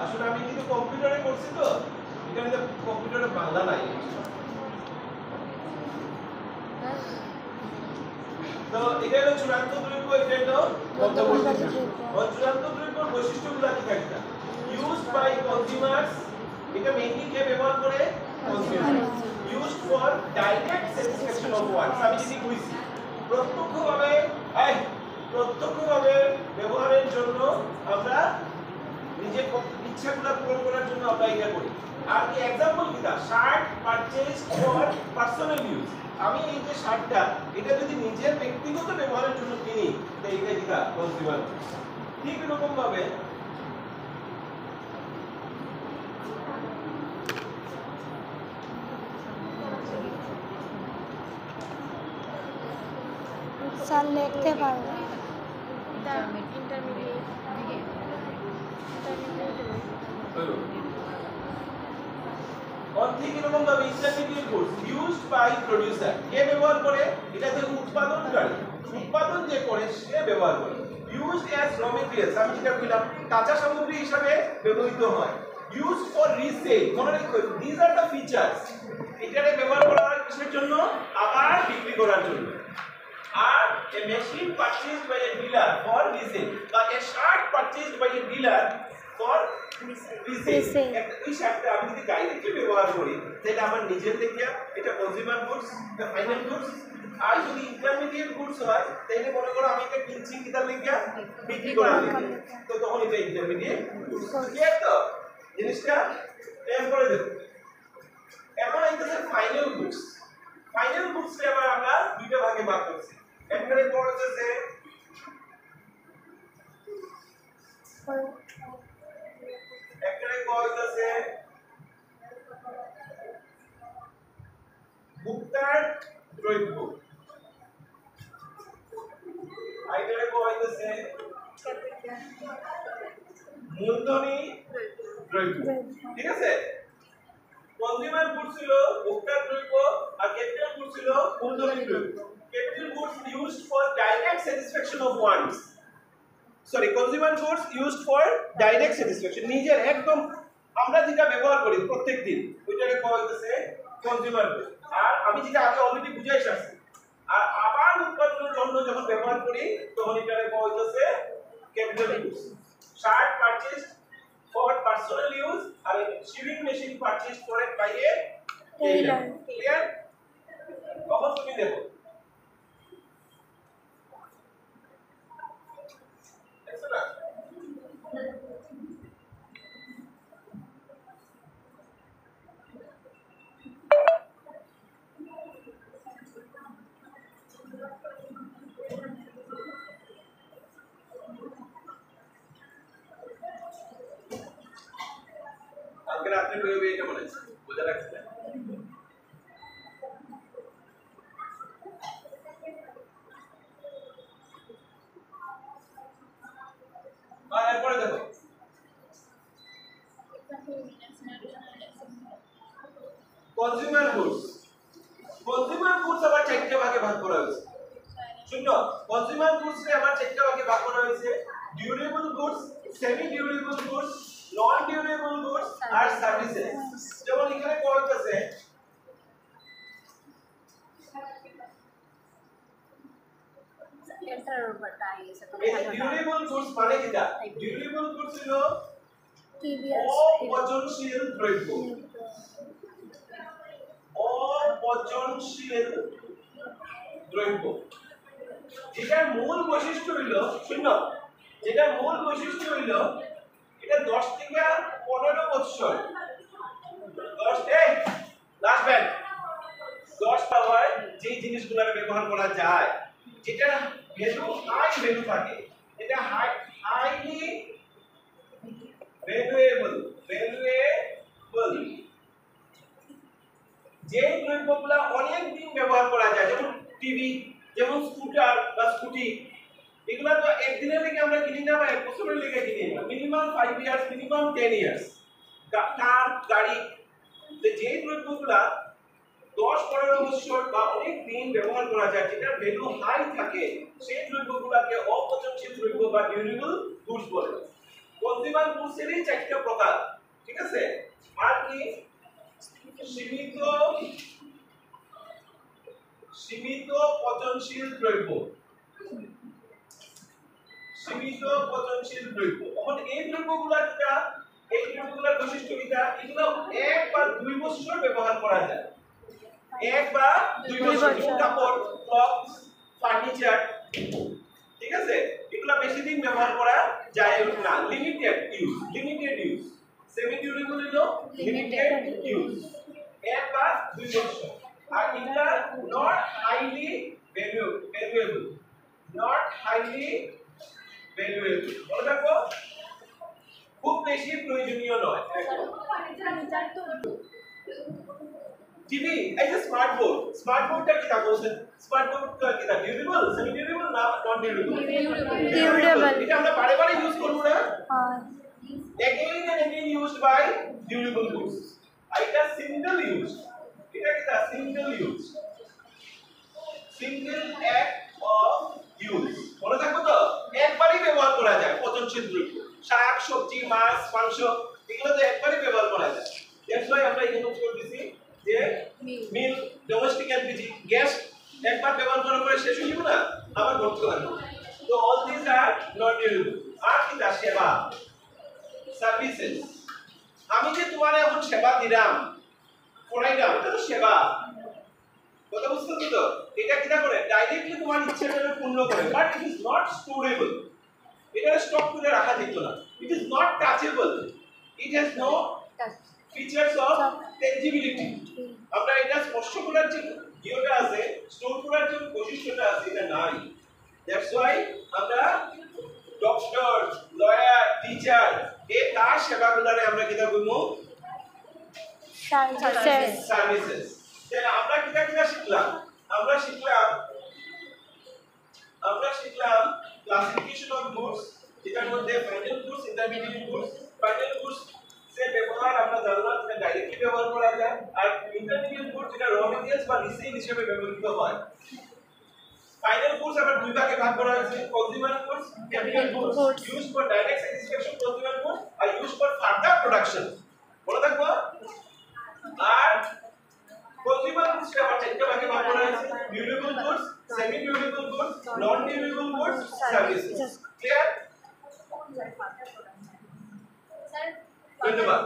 আসলে আমি কিন্তু কম্পিউটারে করছি তো, এখানে তো কম্পিউটারে বাংলা নাই। তো এটা হলো চূড়ান্ত দ্রব্য, এটা হলো মধ্যবর্তী দ্রব্য। চূড়ান্ত দ্রব্যের বৈশিষ্ট্যগুলো কি থাকে? ইউজড বাই কনজিউমারস, এটা মেইনলি কে ব্যবহার করে? Consumer. Used for direct satisfaction of wands, আমি যদি কইছি প্রত্যক্ষভাবে ব্যবহারের জন্য আমরা নিজের ইচ্ছাগুলো পূরণ করার জন্য আমরা এটা করি। আর কি এক্সাম্পল কিটা? Shirt purchase for personal use, আমি এই যে শার্টটা এটা যদি নিজের ব্যক্তিগত ব্যবহারের জন্য কিনি তো এটা কিটা? কনজিউমার। ঠিক এরকম ভাবে স্যার লিখতে পারবে এরকম ভাবে intermediate goods used by producer, কে ব্যবহার করে? এটা যে উৎপাদনকারী, উৎপাদন যে করে সে ব্যবহার করে। ইউজড অ্যাজ র মেটেরিয়ালস, আমি যেটা বললাম কাঁচা সামগ্রী হিসেবে ব্যবহৃত হয়। ইউজড ফর রিসেল, মনে রাখো দিস আর দ্য ফিচার্স। এটারে ব্যবহার করা হয় কিসের জন্য? আবার বিক্রি করার জন্য। আর a machine purchased by a dealer for resale, বা a shirt purchased by a dealer for resale। এই শার্টটা আমি যদি ডাইরেক্টলি ব্যবহার করি তাহলে আমার নিজের দেখিয়া এটা কনজিউমার গুডস, এটা ফাইনাল গুডস। আর যদি ইন্টারমিডিয়েট গুডস হয় তাহলে মনে করো আমি এটা কিনছি কিতাব লিখিয়া বিক্রি করার লিখিয়া, তো তখন এটা ইন্টারমিডিয়েট গুডস। ক্লিয়ার তো জিনিসটা? ক্লিয়ার করে দেব। এখন এইটাছে ফাইনাল গুডস। ফাইনাল গুডসে আবার আমরা দুইটা ভাগে ভাগ করছি। একবারে পড়তেছে ভোক্তার দ্রব্য, আইটারে কইতেছে মূলধনী দ্রব্য। ঠিক আছে? কনজিউমার গুডস ছিল ভোক্তার দ্রব্য আর ক্যাপিটাল গুডস ছিল মূলধনী দ্রব্য। Capital goods used for direct satisfaction of wants. Sorry, consumer goods used for direct satisfaction. নিজের একদম আমরা যেটা ব্যবহার করি প্রত্যেকদিন ওইটাকে বলা হইতেছে কনজিউমার গুডস। আর আমি যেটা আগে অলরেডি বুঝাই আসছি, আর আবার উৎপাদনের জন্য যখন ব্যবহার করি তখন এটাকে বলা হইতেছে capital goods. Shirt purchase for personal use আর shipping machine purchase for by a tailor. Clear? কখন তুমি দেখো রাত্রে বেরোবে এটা মনে আছে, বোঝা রাখছে। আর এরপরে দেখো কনজিউমার গুডস। কনজিউমার গুডস আবার চারটি ভাগে ভাগ করা হয়েছে। শুনো, কনজিউমার গুডস এ আবার চারটি ভাগে ভাগ করা হয়েছে। Durable goods, semi durable goods, non durable goods আর সার্ভিসেস। যেমন এখানে বলতেছে ডিউরেবল গুডস মানে কিটা? ডিউরেবল গুডস হলো অপচনশীল দ্রব্য। অপচনশীল দ্রব্য যেটার মূল বৈশিষ্ট্য হইল, শুনো, যেটার মূল বৈশিষ্ট্য হইল এটা 10 থেকে 15 বছর 10 পাওয়ার যে জিনিসগুলো ব্যবহার করা যায়, যেটা ভ্যালু হাই ভ্যালু থাকে, এটা হাইলি ভ্যালুয়েবল যে দ্রব্যগুলো অনেক দিন ব্যবহার করা যায়, যেমন টিভি, যেমন স্কুটার বা স্কুটি, এগুলা তো একদিনের লেগে আমরা কিনি না বা এক বছরের লেগে কিনি না, মিনিমাম 5 ইয়ার্স, মিনিমাম 10 ইয়ার্স। কার গাড়ি, যে দ্রব্যগুলা 10-15 বছর বা অনেক দিন ব্যবহার করা যায়, যেটার ভ্যালু হাই থাকে, সেই দ্রব্যগুলোকে অপচনশীল দ্রব্য বা ডিউরেবল গুডস বলে। কনজিউমার গুডসেরই চারটি প্রকার, ঠিক আছে? আর কি? সীমিত সীমিত পচনশীল দ্রব্য, সীমিত পচনশীল দ্রব্য। এখন এই দ্রব্যগুলোর যেটা, এই দ্রব্যগুলোর বৈশিষ্ট্য কিটা, এগুলো 1 বা 2 বছর ব্যবহার করা যায়। 1 বা 2 বছর। কাপড়, ক্লথ, ফার্নিচার, ঠিক আছে? এগুলো বেশি দিন ব্যবহার করা যায় না। Limited use, limited use. Semi durable হলো লিমিটেড ইউজ, 1 বা 2 বছর। আর এগুলা not highly valuable, not highly valuable. মনে রাখো, খুব বেশি প্রয়োজনীয় নয়। টিভি, এই যে স্মার্ট বোর্ড, স্মার্ট বোর্ডটা কি তা বলছেন? স্মার্ট বোর্ডটা কি তা ডিউরেবল, সেমি ডিউরেবল না নন ডিউরেবল? ডিউরেবল। এটা আমরা বারে বারে ইউজ করব না? হ্যাঁ। Again and again used by durable goods. আর এটা সিঙ্গেল ইউজ, এটা কি তা single use, single act of use. মনে থাকবে তো, একবারই ব্যবহার করা যায় পচনশীল দ্রব্য, শাক সবজি মাছ মাংস এগুলো তো একবারই ব্যবহার করা যায়। দ্যাটস ওয়াই আমরা এখানে করে দিছি যে মিল, ডোমেস্টিক এলপিজি, গ্যাস একবার ব্যবহার করার পরে শেষ হয়ে যাবে না, আবার ভরতে লাগবে। তো all this are not durable. আর কি তা সেবা, সার্ভিসেস। আমি যে তোমার এখন সেবা দিলাম, পড়াইলাম, এটা তো সেবা। কথা বুঝতে তো? এটা কিটা করে ডাইরেক্টলি তোমার ইচ্ছাটাকে পূর্ণ করে, but it is not storable. এটা স্টক করে রাখা যেত না। It is not touchable, it has no features of tangibility. আমরা এটা স্পর্শ করার যে ইয়েটা আছে, স্টোর করার যে বৈশিষ্ট্যটা আছে, এটা নাই। দ্যাটস ওয়াই আমরা ডক্টর, লয়ার, টিচার এই তার সেবাগুলোরে আমরা কিটা কইমু? সার্ভিসেস। তাহলে আমরা কিটা কিটা শিখলাম? আমরা শিখলাম ক্লাসিফিকেশন অফ গুডস, যেটার মধ্যে final goods, intermediate goods. Final goods সে ব্যবহার আমরা জানলাম যেটা ডাইরেক্টলি ব্যবহার করা যায়, আর ইন্টারমিডিয়েট গুডস যেটা র মেটেরিয়ালস বা রিসেল হিসেবে ব্যবহৃত হয়। ফাইনাল গুডস আবার দুই ভাগে ভাগ করা হয়েছে, consumer goods, capital goods, used for direct satisfaction consumer goods, are used for further production. মনে থাকবো? আর কনজিউমার গুডস আবার চারটি ভাগে ভাগ করা হয়েছে, durable goods, semi durable goods, non durable goods, services. Clear? ধন্যবাদ।